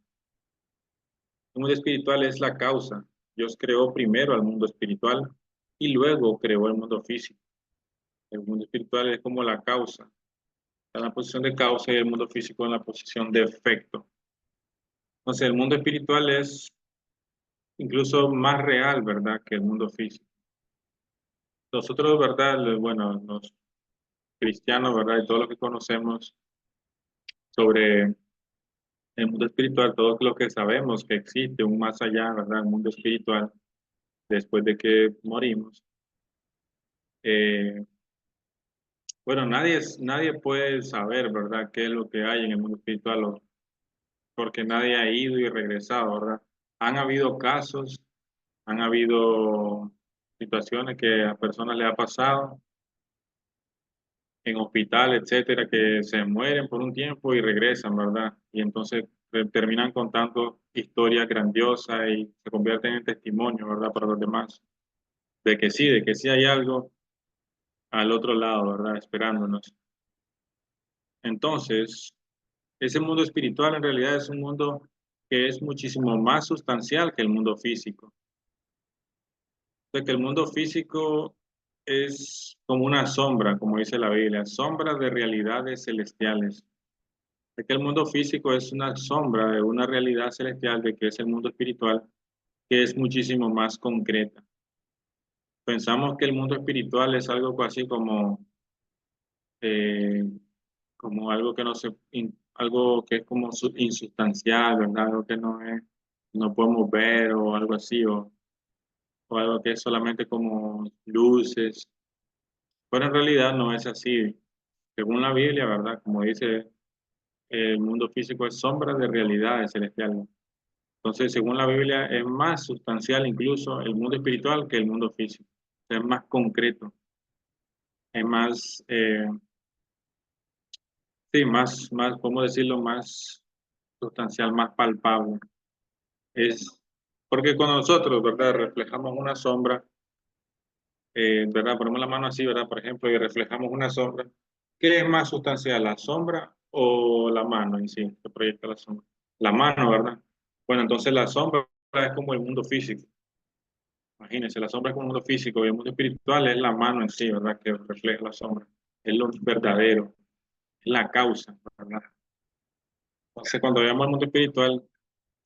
El mundo espiritual es la causa. Dios creó primero al mundo espiritual y luego creó el mundo físico. El mundo espiritual es como la causa. Está en la posición de causa y el mundo físico en la posición de efecto. Entonces, el mundo espiritual es incluso más real, ¿verdad?, que el mundo físico. Nosotros, ¿verdad?, bueno, los cristianos, ¿verdad?, y todo lo que conocemos sobre El mundo espiritual, todos los que sabemos que existe un más allá, ¿verdad? El mundo espiritual, después de que morimos. Eh, bueno, nadie puede saber, ¿verdad? Qué es lo que hay en el mundo espiritual, porque nadie ha ido y regresado, ¿verdad? Han habido casos, han habido situaciones que a personas les ha pasado en hospital, etcétera, que se mueren por un tiempo y regresan, ¿verdad? Y entonces terminan contando historias grandiosas y se convierten en testimonio, ¿verdad? Para los demás, de que sí hay algo al otro lado, ¿verdad? Esperándonos. Entonces, ese mundo espiritual en realidad es un mundo que es muchísimo más sustancial que el mundo físico. O sea, que el mundo físico es como una sombra, como dice la Biblia, sombra de realidades celestiales. Es que el mundo físico es una sombra de una realidad celestial, de que es el mundo espiritual, que es muchísimo más concreta. Pensamos que el mundo espiritual es algo así eh, como algo que no se, algo que es como insustancial, ¿verdad? Algo que no es, no podemos ver o algo así, o algo que es solamente como luces. Pero en realidad no es así. Según la Biblia, ¿verdad? Como dice, el mundo físico es sombra de realidades celestiales. Entonces, según la Biblia, es más sustancial incluso el mundo espiritual que el mundo físico. Es más concreto, es más, sí, ¿cómo decirlo? Más sustancial, más palpable. Es porque cuando nosotros, ¿verdad? Reflejamos una sombra, ¿verdad? Ponemos la mano así, ¿verdad? Por ejemplo, y reflejamos una sombra. ¿Qué es más sustancial, la sombra o la mano en sí que proyecta la sombra? La mano, ¿verdad? Bueno, entonces la sombra es como el mundo físico. Imagínense, la sombra es como un mundo físico y el mundo espiritual es la mano en sí, ¿verdad? Que refleja la sombra. Es lo verdadero, es la causa, ¿verdad? Entonces, cuando veamos el mundo espiritual,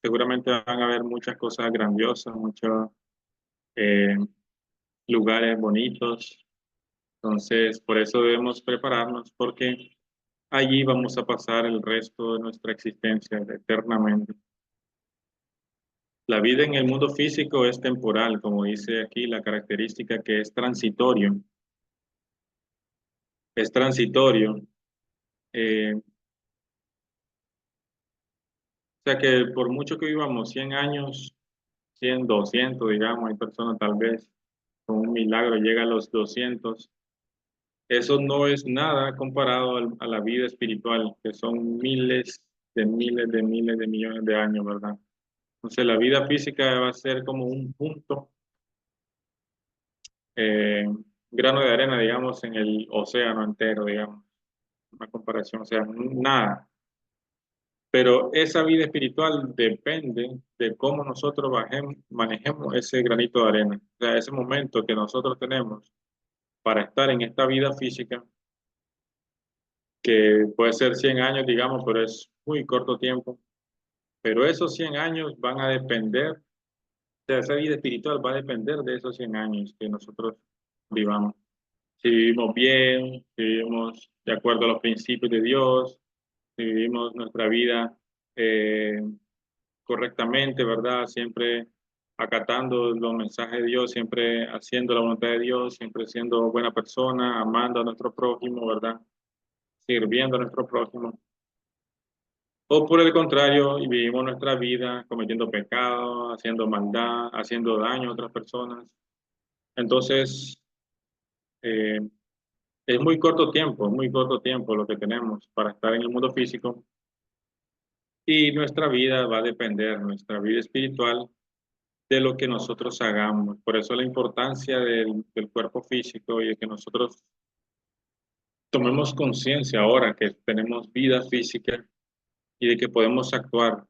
seguramente van a haber muchas cosas grandiosas, muchos eh, lugares bonitos. Entonces, por eso debemos prepararnos, porque allí vamos a pasar el resto de nuestra existencia eternamente. La vida en el mundo físico es temporal, como dice aquí la característica que es transitorio. Es transitorio. O sea que por mucho que vivamos 100 años, 100, 200, digamos, hay personas tal vez con un milagro llega a los 200. Eso no es nada comparado a la vida espiritual, que son miles de millones de años, ¿verdad? Entonces la vida física va a ser como un punto, un grano de arena, digamos, en el océano entero, digamos, una comparación, o sea, nada. Pero esa vida espiritual depende de cómo nosotros manejemos ese granito de arena. O sea, ese momento que nosotros tenemos para estar en esta vida física, que puede ser 100 años, digamos, pero es muy corto tiempo. Pero esos 100 años van a depender, o sea, esa vida espiritual va a depender de esos 100 años que nosotros vivamos. Si vivimos bien, si vivimos de acuerdo a los principios de Dios, si vivimos nuestra vida eh, correctamente, ¿verdad? Siempre acatando los mensajes de Dios, siempre haciendo la voluntad de Dios, siempre siendo buena persona, amando a nuestro prójimo, ¿verdad? Sirviendo a nuestro prójimo. O por el contrario, y vivimos nuestra vida cometiendo pecado, haciendo maldad, haciendo daño a otras personas. Entonces, eh, es muy corto tiempo lo que tenemos para estar en el mundo físico y nuestra vida va a depender, nuestra vida espiritual, de lo que nosotros hagamos. Por eso la importancia del cuerpo físico y de que nosotros tomemos conciencia ahora que tenemos vida física y de que podemos actuar,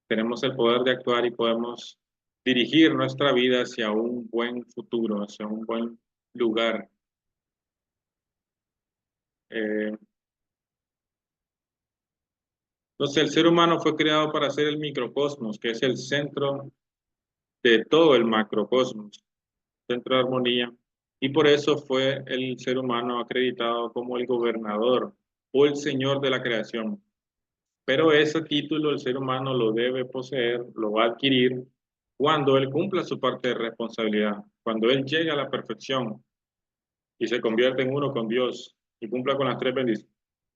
tenemos el poder de actuar y podemos dirigir nuestra vida hacia un buen futuro, hacia un buen lugar. Eh, entonces, el ser humano fue creado para ser el microcosmos, que es el centro de todo el macrocosmos, centro de armonía. Y por eso fue el ser humano acreditado como el gobernador o el señor de la creación. Pero ese título el ser humano lo debe poseer, lo va a adquirir cuando él cumpla su parte de responsabilidad, cuando él llegue a la perfección y se convierte en uno con Dios y cumpla con las tres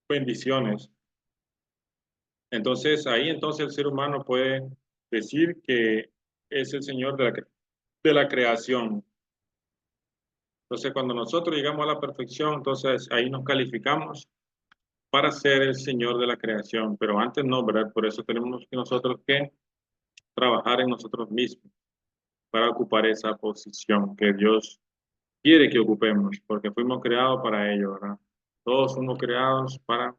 bendiciones. Entonces, ahí entonces el ser humano puede decir que es el Señor de la creación. Entonces, cuando nosotros llegamos a la perfección, entonces ahí nos calificamos para ser el Señor de la creación, pero antes no, ¿verdad? Por eso tenemos que nosotros que trabajar en nosotros mismos para ocupar esa posición que Dios quiere que ocupemos, porque fuimos creados para ello, ¿verdad? Todos fuimos creados para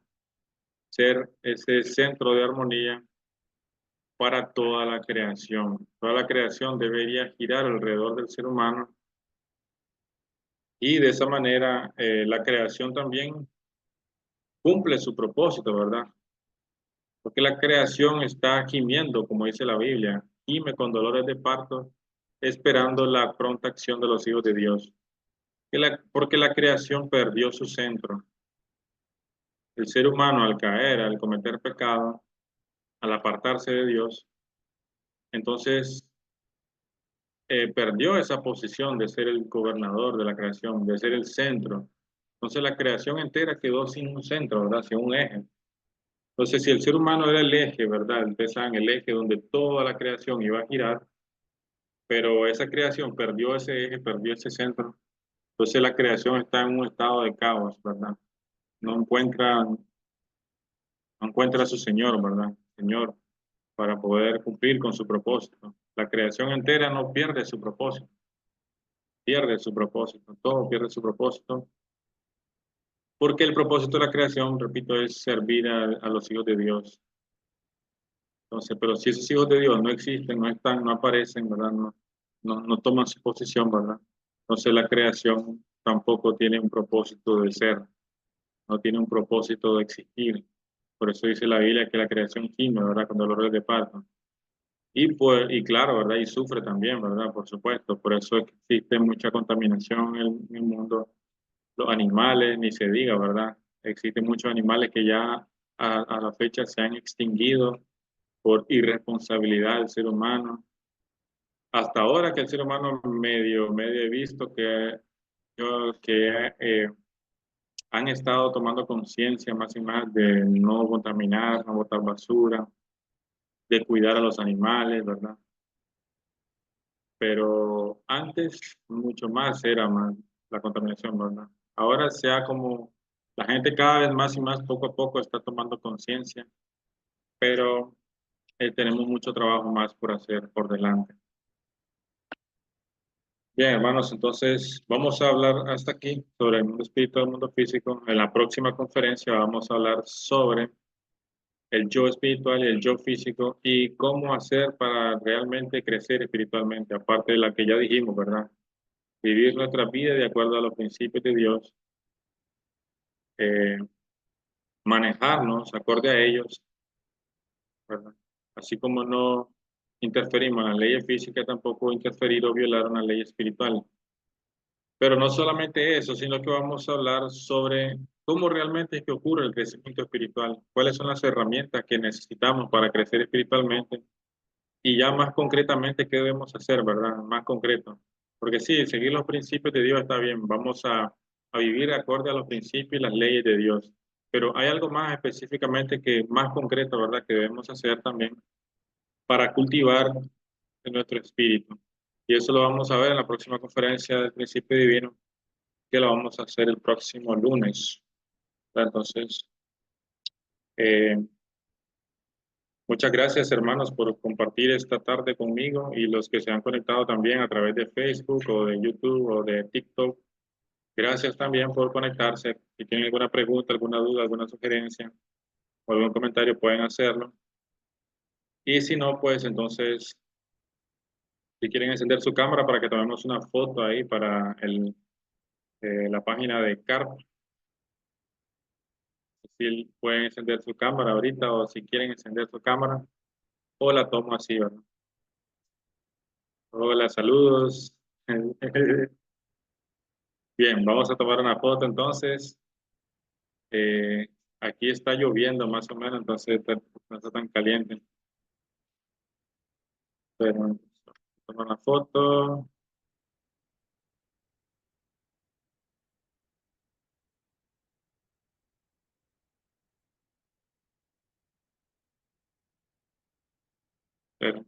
ser ese centro de armonía para toda la creación. Toda la creación debería girar alrededor del ser humano y de esa manera la creación también cumple su propósito, ¿verdad? Porque la creación está gimiendo, como dice la Biblia, gime con dolores de parto, esperando la pronta acción de los hijos de Dios. Porque la creación perdió su centro. El ser humano al caer, al cometer pecado, al apartarse de Dios, entonces perdió esa posición de ser el gobernador de la creación, de ser el centro. Entonces la creación entera quedó sin un centro, ¿verdad? Sin un eje. Entonces, si el ser humano era el eje, ¿verdad? Empezaban el eje donde toda la creación iba a girar, pero esa creación perdió ese eje, perdió ese centro. Entonces la creación está en un estado de caos, ¿verdad? No encuentra, no encuentra a su Señor, ¿verdad? Señor, para poder cumplir con su propósito. La creación entera no pierde su propósito, todo pierde su propósito, porque el propósito de la creación, repito, es servir a los hijos de Dios. Entonces, pero si esos hijos de Dios no existen, no están, no aparecen, ¿verdad? No toman su posición, ¿verdad? Entonces la creación tampoco tiene un propósito de ser, no tiene un propósito de existir. Por eso dice la Biblia que la creación gime, ¿verdad? Con dolores de parto. Y pues, y claro, ¿verdad? Y sufre también, ¿verdad? Por supuesto. Por eso existe mucha contaminación en el mundo. Los animales, ni se diga, ¿verdad? Existen muchos animales que ya a la fecha se han extinguido por irresponsabilidad del ser humano. Hasta ahora que el ser humano medio he visto que han estado tomando conciencia más y más de no contaminar, no botar basura, de cuidar a los animales, ¿verdad? Pero antes mucho más era más la contaminación, ¿verdad? Ahora sea como la gente cada vez más y más poco a poco está tomando conciencia, pero tenemos mucho trabajo más por hacer por delante. Bien, hermanos, entonces vamos a hablar hasta aquí sobre el mundo espiritual, el mundo físico. En la próxima conferencia vamos a hablar sobre el yo espiritual y el yo físico y cómo hacer para realmente crecer espiritualmente, aparte de la que ya dijimos, ¿verdad? Vivir nuestra vida de acuerdo a los principios de Dios, eh, manejarnos acorde a ellos, ¿verdad? Así como no interferimos en las leyes físicas, tampoco interferir o violar una ley espiritual. Pero no solamente eso, sino que vamos a hablar sobre cómo realmente es que ocurre el crecimiento espiritual, cuáles son las herramientas que necesitamos para crecer espiritualmente y ya más concretamente qué debemos hacer, ¿verdad? Más concreto. Porque sí, seguir los principios de Dios está bien, vamos a vivir acorde a los principios y las leyes de Dios. Pero hay algo más específicamente que más concreto, ¿verdad? Que debemos hacer también para cultivar en nuestro espíritu. Y eso lo vamos a ver en la próxima conferencia del principio divino, que lo vamos a hacer el próximo lunes. Entonces, eh, muchas gracias, hermanos, por compartir esta tarde conmigo y los que se han conectado también a través de Facebook o de YouTube o de TikTok. Gracias también por conectarse. Si tienen alguna pregunta, alguna duda, alguna sugerencia o algún comentario, pueden hacerlo. Y si no, pues entonces, si quieren encender su cámara para que tomemos una foto ahí para la página de CARP, si pueden encender su cámara ahorita o si quieren encender su cámara o la tomo así, ¿verdad? Hola, saludos. Bien, vamos a tomar una foto entonces. Eh, Aquí está lloviendo más o menos, entonces no está tan caliente. Pero toma una foto. Pero,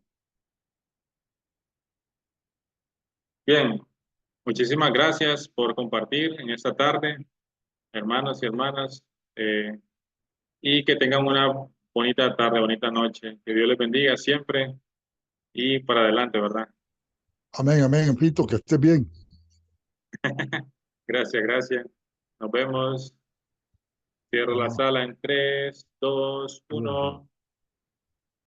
bien, muchísimas gracias por compartir en esta tarde, hermanos y hermanas, y que tengan una bonita tarde, bonita noche. Que Dios les bendiga siempre y para adelante, ¿verdad? Amén, amén, Fito, que estés bien. Gracias, gracias. Nos vemos. Cierro la Bueno, sala en 3, 2, bueno. 1.